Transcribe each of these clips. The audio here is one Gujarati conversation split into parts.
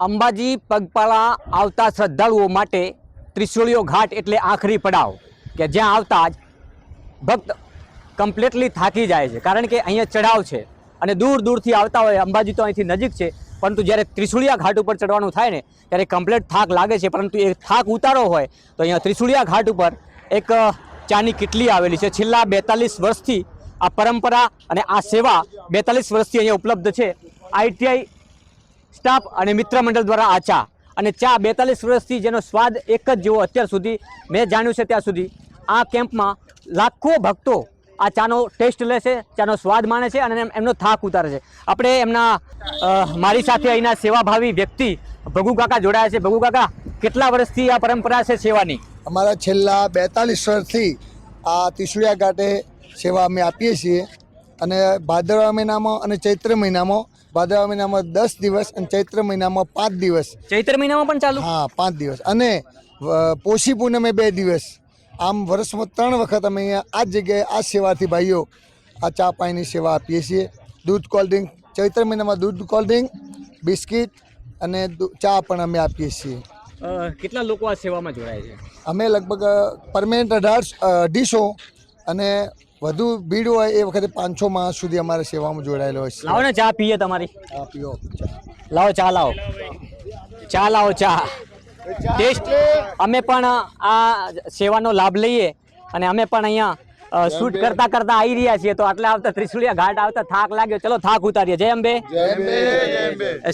અંબાજી પગપાળા આવતા શ્રદ્ધાળુઓ માટે ત્રિશુળીયો ઘાટ એટલે આખરી પડાવ કે જ્યાં આવતા જ ભક્ત કમ્પ્લીટલી થાકી જાય છે, કારણ કે અહીંયા ચઢાવ છે અને દૂર દૂરથી આવતા હોય. અંબાજી તો અહીંથી નજીક છે, પરંતુ જ્યારે ત્રિશુળિયા ઘાટ ઉપર ચડવાનું થાય ને ત્યારે કમ્પ્લીટ થાક લાગે છે. પરંતુ એ થાક ઉતારો હોય તો અહીંયા ત્રિશુળિયા ઘાટ ઉપર એક ચાની કિટલી આવેલી છે. છેલ્લા 42 વર્ષથી આ પરંપરા અને આ સેવા 42 વર્ષથી અહીંયા ઉપલબ્ધ છે. ITI સ્ટાફ અને મિત્ર મંડળ દ્વારા આ ચા અને ચા 42 વર્ષથી જેનો સ્વાદ એક જ જેવો અત્યાર સુધી મેં જાણ્યું છે ત્યાં સુધી આ કેમ્પમાં લાખો ભક્તો આ ચાનો ટેસ્ટ લે છે, ચાનો સ્વાદ માણે છે અને એમનો થાક ઉતારે છે. આપણે એમના મારી સાથે અહીંના સેવાભાવી વ્યક્તિ ભગુ કાકા જોડાયા છે. ભગુ કાકા, કેટલા વર્ષથી આ પરંપરા છે સેવાની? અમારા છેલ્લા 42 વર્ષથી આ ત્રિશુળિયા ઘાટે સેવા અમે આપીએ છીએ અને ભાદરવા મહિનામાં અને ચૈત્ર મહિનામાં, ભાદરવા મહિનામાં 10 દિવસ અને ચૈત્ર મહિનામાં 5 દિવસ. ચૈત્ર મહિનામાં પણ ચાલુ? હા, 5 દિવસ અને પોષી પૂનમે 2 દિવસ. આમ વર્ષમાં 3 વખત અમે અહીંયા આ જ જગ્યાએ આ સેવાથી ભાઈઓ આ ચા પાણીની સેવા આપીએ છીએ. દૂધ કોલ્ડ ડ્રિંક, ચૈત્ર મહિનામાં દૂધ કોલ્ડ ડ્રિંક, બિસ્કિટ અને ચા પણ અમે આપીએ છીએ. કેટલા લોકો આ સેવામાં જોડાય છે? અમે લગભગ પરમેનન્ટ 250 અને વધુ ભીડ હોય એ વખતે 500 માણસ સુધી અમારે સેવામાં જોડાયેલો હોય છે. લાવો ને ચા પીએ તમારી. હા, પીઓ. લાવો ચા, લાવો ચા, લાવો ચા. ટેસ્ટ અમે પણ આ સેવાનો લાભ લઈએ અને અમે પણ અહીંયા શૂટ કરતા કરતા આવી રહ્યા છીએ. તો આટલા આવતા ત્રિશુળિયા ઘાટ આવતા થાક લાગ્યો, ચલો થાક ઉતારીએ. જય અંબે.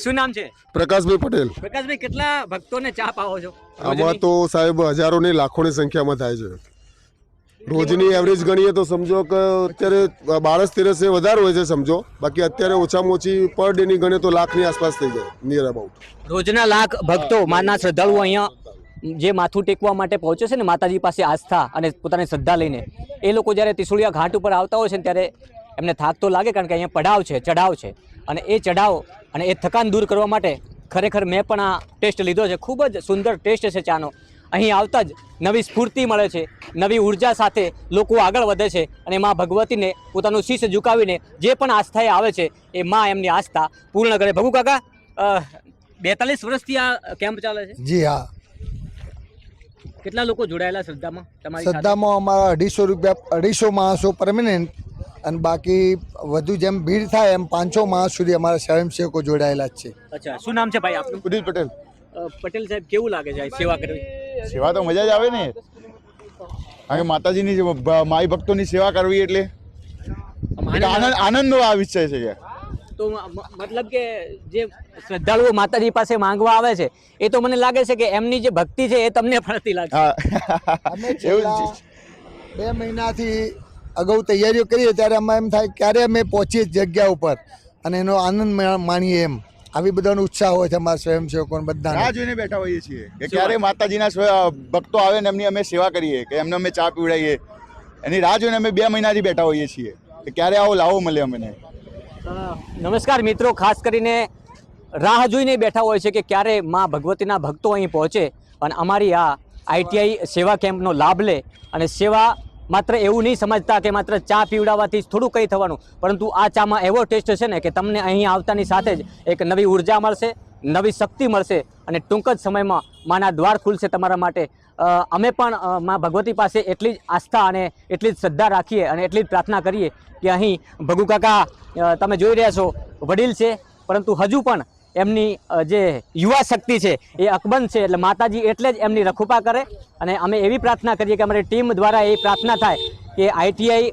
શું નામ છે? પ્રકાશભાઈ પટેલ. પ્રકાશભાઈ, કેટલા ભક્તોને ચા પાવો છો? આમાં તો સાહેબ હજારોની લાખોની સંખ્યામાં થાય છે. રોજની એવરેજ ગણીએ તો સમજો કે અત્યારે 12-13 વધારે હોય છે સમજો, બાકી અત્યારે ઓછામાં ઓછી પર ડે ની ગણે તો લાખની આસપાસ થઈ જાય, નિયર અબાઉટ. રોજના લાખ ભક્તો, માના શ્રદ્ધાળુઓ અહીંયા જે માથું ટેકવા માટે પહોંચે છે ને માતાજી પાસે આસ્થા અને પોતાની શ્રદ્ધા લઈને, એ લોકો જ્યારે ત્રિશુળિયા ઘાટ ઉપર આવતા હોય છે ત્યારે એમને થાક તો લાગે, કારણ કે અહીંયા પડાવ છે, ચઢાવ છે. અને એ ચઢાવ અને એ થકાન દૂર કરવા માટે ખરેખર મેં પણ આ ટેસ્ટ લીધો છે. ખૂબ જ સુંદર ટેસ્ટ છે ચાનો. અહીં આવતા જ નવી સ્ફૂર્તિ મળે છે, નવી ઉર્જા સાથે લોકો આગળ વધે છે અને મા ભગવતીને પોતાનું શીશ ઝુકાવીને જે પણ આસ્થાએ આવે છે એ મા એમની આસ્થા પૂર્ણ કરે. ભગુ કાકા, 42 વર્ષથી આ કેમ્પ ચાલે છે? જી હા. કેટલા લોકો જોડાયેલા શ્રદ્ધામાં તમારી? શ્રદ્ધામાં અમારા 250 માણસો પરમેનન્ટ અને બાકી વધુ જેમ ભીડ થાય એમ 500 માણસ સુધી અમારા સ્વયંસેવકો જોડાયેલા જ છે. અચ્છા, શું નામ છે ભાઈ આપનું? ઉદિત પટેલ. પટેલ સાહેબ, કેવું લાગે છે સેવા કરવી? સેવા તો મજા જ આવે ને, કારણ કે માતાજીની માઈ ભક્તોની સેવા કરવી એટલે આનંદનો આ વિષય છે. તો મતલબ કે જે શ્રદ્ધાળુઓ માતાજી પાસે માંગવા આવે છે એ તો મને લાગે છે કે એમની જે ભક્તિ છે એ તમને ફળતી લાગે. અમે છેલ્લા 2 મહિનાથી અગાઉ તૈયારીઓ કરીએ ત્યારે અમે એમ થાય ક્યારે અમે પહોંચીએ જગ્યા ઉપર અને એનો આનંદ માણીએ, એમ આવી બધાનો ઉત્સાહ હોય છે અમારા સ્વયંસેવકોને બધા. રાહ જોઈને બેઠા હોઈએ છીએ કે ક્યારે માતાજીના ભક્તો આવે ને એમની અમે સેવા કરીએ, કે એમને અમે ચા પીવડાવીએ. એની રાહ જોઈને અમે 2 મહિનાથી બેઠા હોઈએ છીએ કે ક્યારે આવો લાવો મળે અમને. નમસ્કાર મિત્રો, ખાસ કરીને રાહ જોઈને બેઠા હોય છે કે ક્યારે મા ભગવતીના ભક્તો અહીં પહોંચે અને અમારી આ ITI સેવા કેમ્પનો લાભ લે. અને સેવા માત્ર એવું નહીં સમજતા કે માત્ર ચા પીવડાવવાથી થોડું કંઈ થવાનું, પરંતુ આ ચામાં એવો ટેસ્ટ છે ને કે તમને અહીં આવતાની સાથે જ એક નવી ઉર્જા મળશે, નવી શક્તિ મળશે અને ટૂંક જ સમયમાં માના દ્વાર ખુલશે તમારા માટે. અમે પણ મા ભગવતી પાસે એટલી જ આસ્થા અને એટલી જ શ્રદ્ધા રાખીએ અને એટલી જ પ્રાર્થના કરીએ કે અહીં ભગુ કાકા તમે જોઈ રહ્યા છો, વડીલ છે પરંતુ હજુ પણ એમની જે યુવા શક્તિ છે એ અકબંધ છે. એટલે માતાજી એટલે જ એમની રખુપા કરે અને અમે એવી પ્રાર્થના કરીએ કે અમારી ટીમ દ્વારા એ પ્રાર્થના થાય કે ITI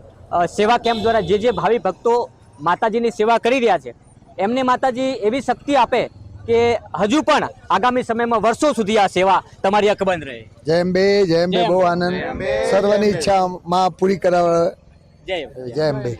સેવા કેમ્પ દ્વારા જે ભાવિ ભક્તો માતાજીની સેવા કરી રહ્યા છે એમને માતાજી એવી શક્તિ આપે કે હજુ પણ આગામી સમયમાં વર્ષો સુધી આ સેવા તમારી અકબંધ રહે. જય અંબે, જય અંબે. બહુ આનંદ, સર્વની ઈચ્છા માં પૂરી કરાવે. જય જય અંબે.